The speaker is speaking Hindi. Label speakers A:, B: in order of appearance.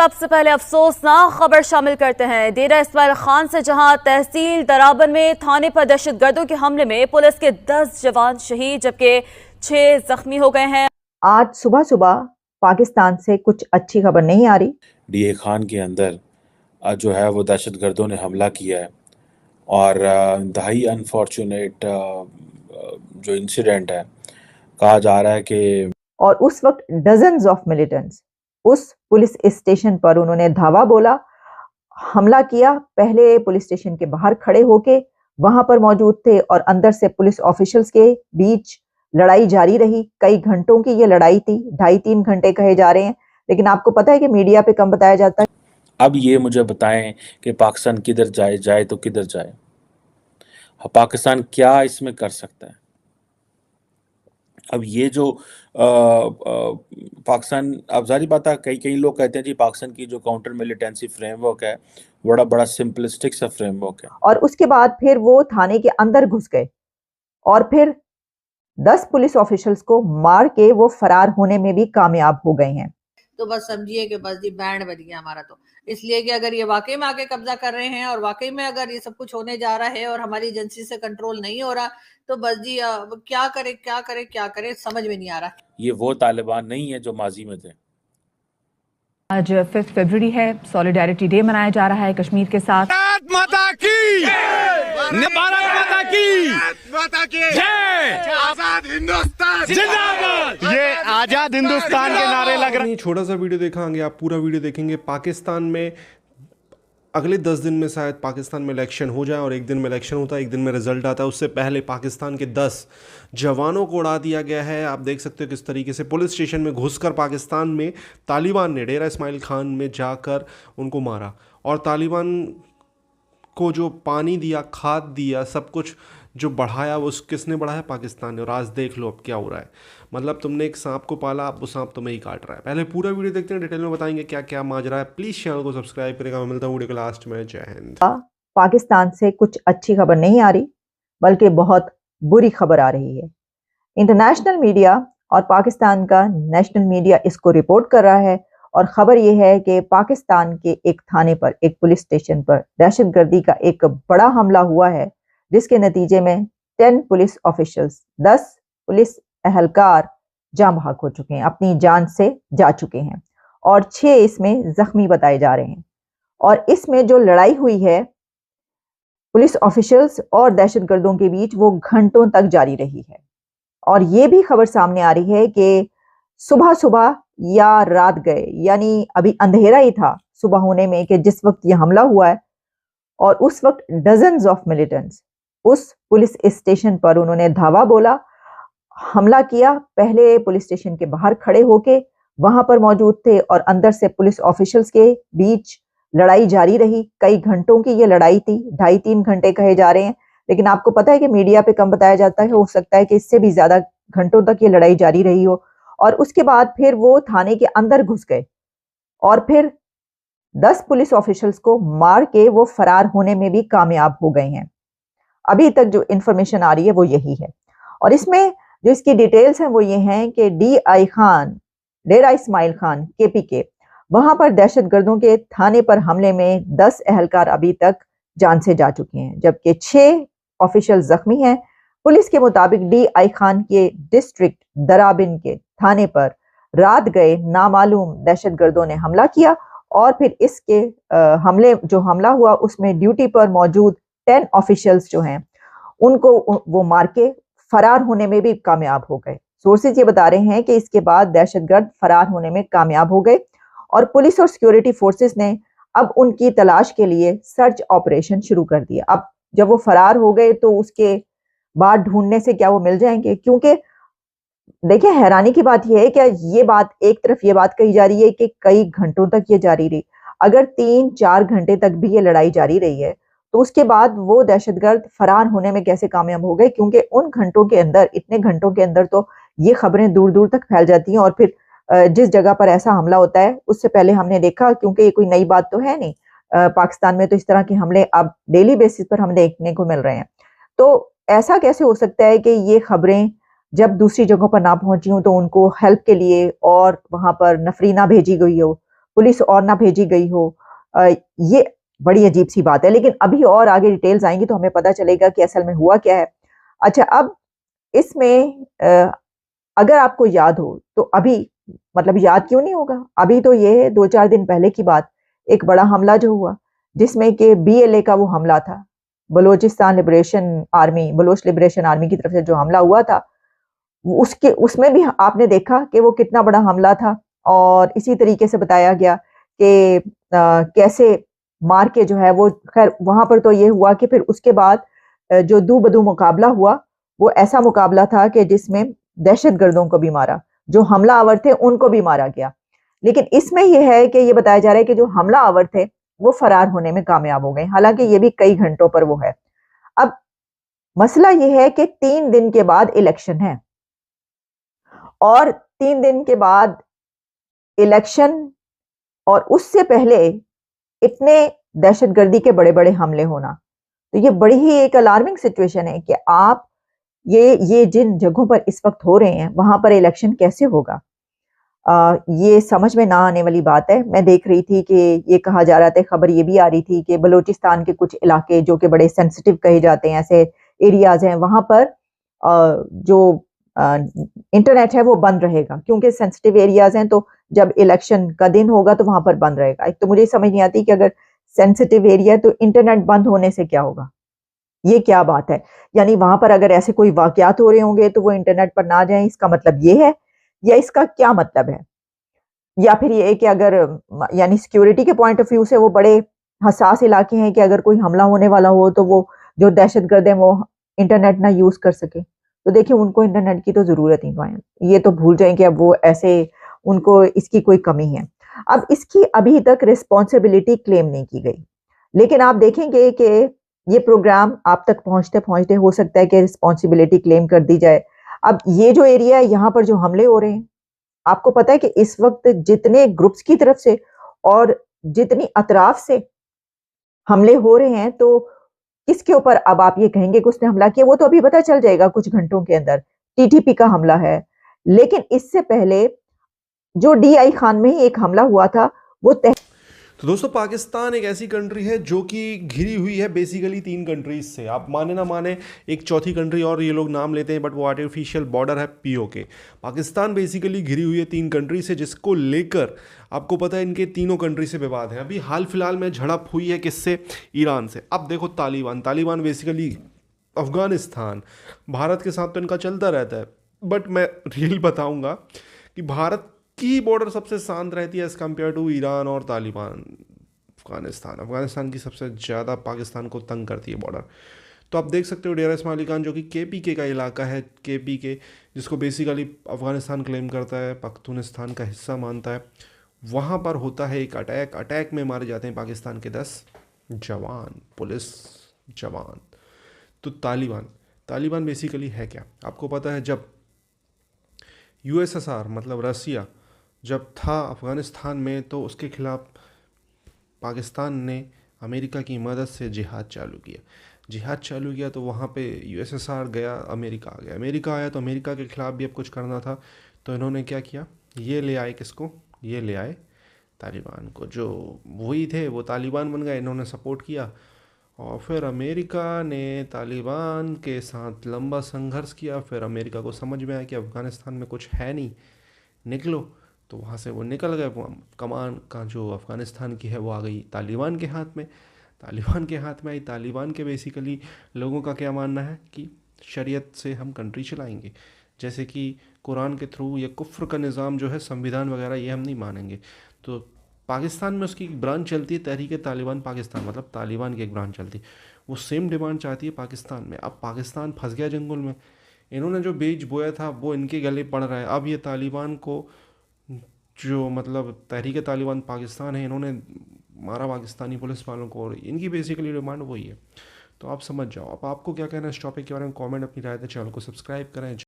A: सबसे पहले अफसोसनाक खबर शामिल करते हैं। डेरा इस्माइल खान से, जहां तहसील दराबन में थाने पर दहशतगर्दों के हमले में पुलिस के 10 जवान शहीद जबकि 6 जख्मी हो गए हैं।
B: आज सुबह सुबह पाकिस्तान से कुछ अच्छी खबर नहीं आ रही।
C: डीए खान के अंदर जो है वो दहशतगर्दों ने हमला किया है और इंतहाई अनफॉर्चुनेट जो इंसिडेंट है, कहा जा रहा है कि
B: और उस वक्त डजन्स ऑफ मिलिटेंट्स उस पुलिस स्टेशन पर उन्होंने धावा बोला, हमला किया। पहले पुलिस स्टेशन के बाहर खड़े होके वहां पर मौजूद थे और अंदर से पुलिस ऑफिशियल्स के बीच लड़ाई जारी रही। कई घंटों की ये लड़ाई थी, 2.5-3 घंटे कहे जा रहे हैं, लेकिन आपको पता है कि मीडिया पे कम बताया जाता है।
C: अब ये मुझे बताएं कि पाकिस्तान किधर जाए तो किधर जाए? पाकिस्तान क्या इसमें कर सकता है? अब ये जो पाकिस्तान, अब जारी बात है, कई लोग कहते हैं जी पाकिस्तान की जो काउंटर मिलिटेंसी फ्रेमवर्क है बड़ा सिंपलिस्टिक सा फ्रेमवर्क है।
B: और उसके बाद फिर वो थाने के अंदर घुस गए और फिर 10 पुलिस ऑफिशियल्स को मार के वो फरार होने में भी कामयाब हो गए हैं।
D: तो बस समझिए कि बस जी बैंड बज गया हमारा। तो इसलिए कि अगर ये वाकई में आके कब्जा कर रहे हैं और वाकई में अगर ये सब कुछ होने जा रहा है और हमारी एजेंसी से कंट्रोल नहीं हो रहा, तो बस जी क्या करे समझ में नहीं आ रहा।
C: ये वो तालिबान नहीं है जो माजी में थे।
E: आज 5 फरवरी है, सॉलिडारिटी डे मनाया जा रहा है कश्मीर के साथ।
F: भारत माता की जय, आजाद हिंदुस्तान जिंदाबाद। ये आजाद हिंदुस्तान के नारे लग रहे हैं।
G: छोटा सा वीडियो देखेंगे, आप पूरा वीडियो देखेंगे। पाकिस्तान में अगले 10 दिन में शायद पाकिस्तान में इलेक्शन हो जाए और एक दिन में इलेक्शन होता है, एक दिन में रिजल्ट आता है। उससे पहले पाकिस्तान के 10 जवानों को उड़ा दिया गया है। आप देख सकते हो किस तरीके से पुलिस स्टेशन में घुसकर पाकिस्तान में तालिबान ने डेरा इस्माइल खान में जाकर उनको मारा और तालिबान को जो पानी दिया, खाद दिया, सब कुछ जो बढ़ाया वो किसने बढ़ाया? पाकिस्तान ने। और आज देख लो अब क्या हो रहा है। मतलब तुमने एक सांप को पाला, अब वो सांप तुम्हें ही काट रहा है। पहले पूरा वीडियो देखते हैं, डिटेल में बताएंगे क्या क्या माजरा है। प्लीज चैनल को सब्सक्राइब करेगा। मैं मिलता हूँ वीडियो के लास्ट में। जय हिंद।
B: पाकिस्तान से कुछ अच्छी खबर नहीं आ रही, बल्कि बहुत बुरी खबर आ रही है। इंटरनेशनल मीडिया और पाकिस्तान का नेशनल मीडिया इसको रिपोर्ट कर रहा है और खबर यह है कि पाकिस्तान के एक थाने पर, एक पुलिस स्टेशन पर दहशतगर्दी का एक बड़ा हमला हुआ है, जिसके नतीजे में 10 पुलिस ऑफिशियल्स, 10 पुलिस एहलकार जान बहक हो चुके हैं, अपनी जान से जा चुके हैं और 6 इसमें जख्मी बताए जा रहे हैं। और इसमें जो लड़ाई हुई है पुलिस ऑफिशियल्स और दहशतगर्दों के बीच, वो घंटों तक जारी रही है। और ये भी खबर सामने आ रही है कि सुबह सुबह या रात गए, यानी अभी अंधेरा ही था सुबह होने में कि जिस वक्त ये हमला हुआ है, और उस वक्त डजन्स ऑफ मिलिटेंट्स उस पुलिस स्टेशन पर उन्होंने धावा बोला, हमला किया। पहले पुलिस स्टेशन के बाहर खड़े होके वहां पर मौजूद थे और अंदर से पुलिस ऑफिशियल्स के बीच लड़ाई जारी रही। कई घंटों की ये लड़ाई थी, 2.5-3 घंटे कहे जा रहे हैं, लेकिन आपको पता है कि मीडिया पे कम बताया जाता है। हो सकता है कि इससे भी ज्यादा घंटों तक ये लड़ाई जारी रही हो। और उसके बाद फिर वो थाने के अंदर घुस गए और फिर 10 पुलिस ऑफिशियल्स को मार के वो फरार होने में भी कामयाब हो गए हैं। अभी तक जो इंफॉर्मेशन आ रही है वो यही है। और इसमें जो इसकी डिटेल्स हैं वो ये हैं कि DI खान, डेरा इस्माइल खान KPK, वहां पर दहशतगर्दों के थाने पर हमले में 10 एहलकार अभी तक जान से जा चुके हैं, जबकि 6 ऑफिशियल जख्मी हैं। पुलिस के मुताबिक DI खान के डिस्ट्रिक्ट दराबिन के थाने पर रात गए नामालूम दहशतगर्दों ने हमला किया और फिर इसके हमला हुआ उसमें ड्यूटी पर मौजूद 10 ऑफिशियल्स जो हैं उनको वो मार के फरार होने में भी कामयाब हो गए। सोर्सेज ये बता रहे हैं कि इसके बाद दहशतगर्द फरार होने में कामयाब हो गए और पुलिस और सिक्योरिटी फोर्सेस ने अब उनकी तलाश के लिए सर्च ऑपरेशन शुरू कर दिया। अब जब वो फरार हो गए तो उसके बाद ढूंढने से क्या वो मिल जाएंगे? क्योंकि देखिए, हैरानी की बात यह है कि ये बात, एक तरफ ये बात कही जा रही है कि कई घंटों तक ये जारी रही। अगर 3-4 घंटे तक भी ये लड़ाई जारी रही है तो उसके बाद वो दहशतगर्द फरार होने में कैसे कामयाब हो गए? क्योंकि उन घंटों के अंदर, इतने घंटों के अंदर तो ये खबरें दूर दूर तक फैल जाती हैं और फिर जिस जगह पर ऐसा हमला होता है उससे पहले हमने देखा, क्योंकि ये कोई नई बात तो है नहीं, पाकिस्तान में तो इस तरह के हमले अब डेली बेसिस पर हमें देखने को मिल रहे हैं। तो ऐसा कैसे हो सकता है कि ये खबरें जब दूसरी जगहों पर ना पहुंची हो तो उनको हेल्प के लिए और वहां पर नफरीना भेजी गई हो, पुलिस और ना भेजी गई हो, ये बड़ी अजीब सी बात है। लेकिन अभी और आगे डिटेल्स आएंगी तो हमें पता चलेगा कि असल में हुआ क्या है। अच्छा, अब इसमें अगर आपको याद हो तो अभी, मतलब याद क्यों नहीं होगा, अभी तो ये 2-4 दिन पहले की बात, एक बड़ा हमला जो हुआ जिसमें कि BLA का वो हमला था, बलोच लिबरेशन आर्मी की तरफ से जो हमला हुआ था, उसमें भी आपने देखा कि वो कितना बड़ा हमला था। और इसी तरीके से बताया गया कि कैसे मार के जो है वो, खैर वहां पर तो ये हुआ कि फिर उसके बाद जो दू बदू मुकाबला हुआ, वो ऐसा मुकाबला था कि जिसमें दहशतगर्दों को भी मारा, जो हमलावर थे उनको भी मारा गया। लेकिन इसमें यह है कि ये बताया जा रहा है कि जो हमलावर थे वो फरार होने में कामयाब हो गए, हालांकि ये भी कई घंटों पर वो है। अब मसला ये है कि 3 दिन के बाद इलेक्शन है, और 3 दिन के बाद इलेक्शन, और उससे पहले इतने दहशतगर्दी के बड़े बड़े हमले होना, तो ये बड़ी ही एक अलार्मिंग सिचुएशन है कि आप ये जिन जगहों पर इस वक्त हो रहे हैं वहां पर इलेक्शन कैसे होगा। ये समझ में ना आने वाली बात है। मैं देख रही थी कि ये कहा जा रहा था, खबर ये भी आ रही थी कि बलूचिस्तान के कुछ इलाके जो कि बड़े सेंसिटिव कहे जाते हैं, ऐसे एरियाज हैं, वहां पर जो इंटरनेट है वो बंद रहेगा, क्योंकि सेंसिटिव एरियाज हैं। तो जब इलेक्शन का दिन होगा तो वहां पर बंद रहेगा। एक तो मुझे समझ नहीं आती कि अगर सेंसिटिव एरिया है तो इंटरनेट बंद होने से क्या होगा, ये क्या बात है। यानी वहां पर अगर ऐसे कोई वाकयात हो रहे होंगे तो वो इंटरनेट पर ना जाएं, इसका मतलब ये है, या इसका क्या मतलब है। या फिर ये कि अगर यानी सिक्योरिटी के पॉइंट ऑफ व्यू से वो बड़े हसास इलाके हैं कि अगर कोई हमला होने वाला हो तो वो जो दहशतगर्द हैं वो इंटरनेट ना यूज कर सके। तो देखिए, उनको इंटरनेट की तो जरूरत ही नहीं है, ये तो भूल जाएं कि अब वो ऐसे, उनको इसकी कोई कमी है। अब इसकी अभी तक रिस्पॉन्सिबिलिटी क्लेम नहीं की गई, लेकिन आप देखेंगे कि ये प्रोग्राम आप तक पहुंचते पहुंचते हो सकता है कि रिस्पॉन्सिबिलिटी क्लेम कर दी जाए। अब ये जो एरिया है, यहाँ पर जो हमले हो रहे हैं, आपको पता है कि इस वक्त जितने ग्रुप्स की तरफ से और जितनी अतराफ से हमले हो रहे हैं, तो किसके ऊपर अब आप ये कहेंगे कि उसने हमला किया, वो तो अभी पता चल जाएगा कुछ घंटों के अंदर। TTP का हमला है, लेकिन इससे पहले जो DI खान में ही एक हमला हुआ था, वो
G: तो दोस्तों, पाकिस्तान एक ऐसी कंट्री है जो कि घिरी हुई है बेसिकली 3 कंट्रीज से। आप माने ना माने, एक चौथी कंट्री और ये लोग नाम लेते हैं, बट वो आर्टिफिशियल बॉर्डर है POK। पाकिस्तान बेसिकली घिरी हुई है 3 कंट्री से, जिसको लेकर आपको पता है इनके तीनों कंट्री से विवाद है। अभी हाल फिलहाल में झड़प हुई है किससे? ईरान से। अब देखो, तालिबान बेसिकली अफगानिस्तान, भारत के साथ तो इनका चलता रहता है, बट मैं रियल बताऊंगा कि भारत की बॉर्डर सबसे शांत रहती है एज़ कम्पेयर टू ईरान और तालिबान। अफगानिस्तान की सबसे ज़्यादा पाकिस्तान को तंग करती है बॉर्डर। तो आप देख सकते हो, डेरा इस्माइली खान जो कि KPK का इलाका है, KPK जिसको बेसिकली अफगानिस्तान क्लेम करता है, पख्तूनिस्तान का हिस्सा मानता है, वहाँ पर होता है एक अटैक में मारे जाते हैं पाकिस्तान के 10 जवान, पुलिस जवान। तो तालिबान बेसिकली है क्या, आपको पता है? जब USSR मतलब रसिया जब था अफ़गानिस्तान में, तो उसके ख़िलाफ़ पाकिस्तान ने अमेरिका की मदद से जिहाद चालू किया। तो वहाँ पे USSR गया, अमेरिका आया, तो अमेरिका के ख़िलाफ़ भी अब कुछ करना था। तो इन्होंने क्या किया, ये ले आए किसको, ये ले आए तालिबान को। जो वही थे वो तालिबान बन गए, इन्होंने सपोर्ट किया। और फिर अमेरिका ने तालिबान के साथ लंबा संघर्ष किया। फिर अमेरिका को समझ में आया कि अफ़गानिस्तान में कुछ है नहीं, निकलो। तो वहाँ से वो निकल गए। कमान का जो अफ़गानिस्तान की है वो आ गई तालिबान के हाथ में। आई। तालिबान के बेसिकली लोगों का क्या मानना है कि शरीयत से हम कंट्री चलाएंगे, जैसे कि कुरान के थ्रू, या कुफ्र का निज़ाम जो है, संविधान वगैरह, ये हम नहीं मानेंगे। तो पाकिस्तान में उसकी एक ब्रांच चलती है, तहरीक तालिबान पाकिस्तान, मतलब तालिबान की एक ब्रांच चलती है। वो सेम डिमांड चाहती है पाकिस्तान में। अब पाकिस्तान फंस गया जंगल में, इन्होंने जो बीज बोया था वो इनके गले पड़ रहा है। अब ये तालिबान को, जो मतलब तहरीक तालिबान पाकिस्तान है, इन्होंने मारा पाकिस्तानी पुलिस वालों को, और इनकी बेसिकली डिमांड वही है। तो आप समझ जाओ। अब आपको क्या कहना है इस टॉपिक के बारे में, कमेंट अपनी राय दें, चैनल को सब्सक्राइब करें।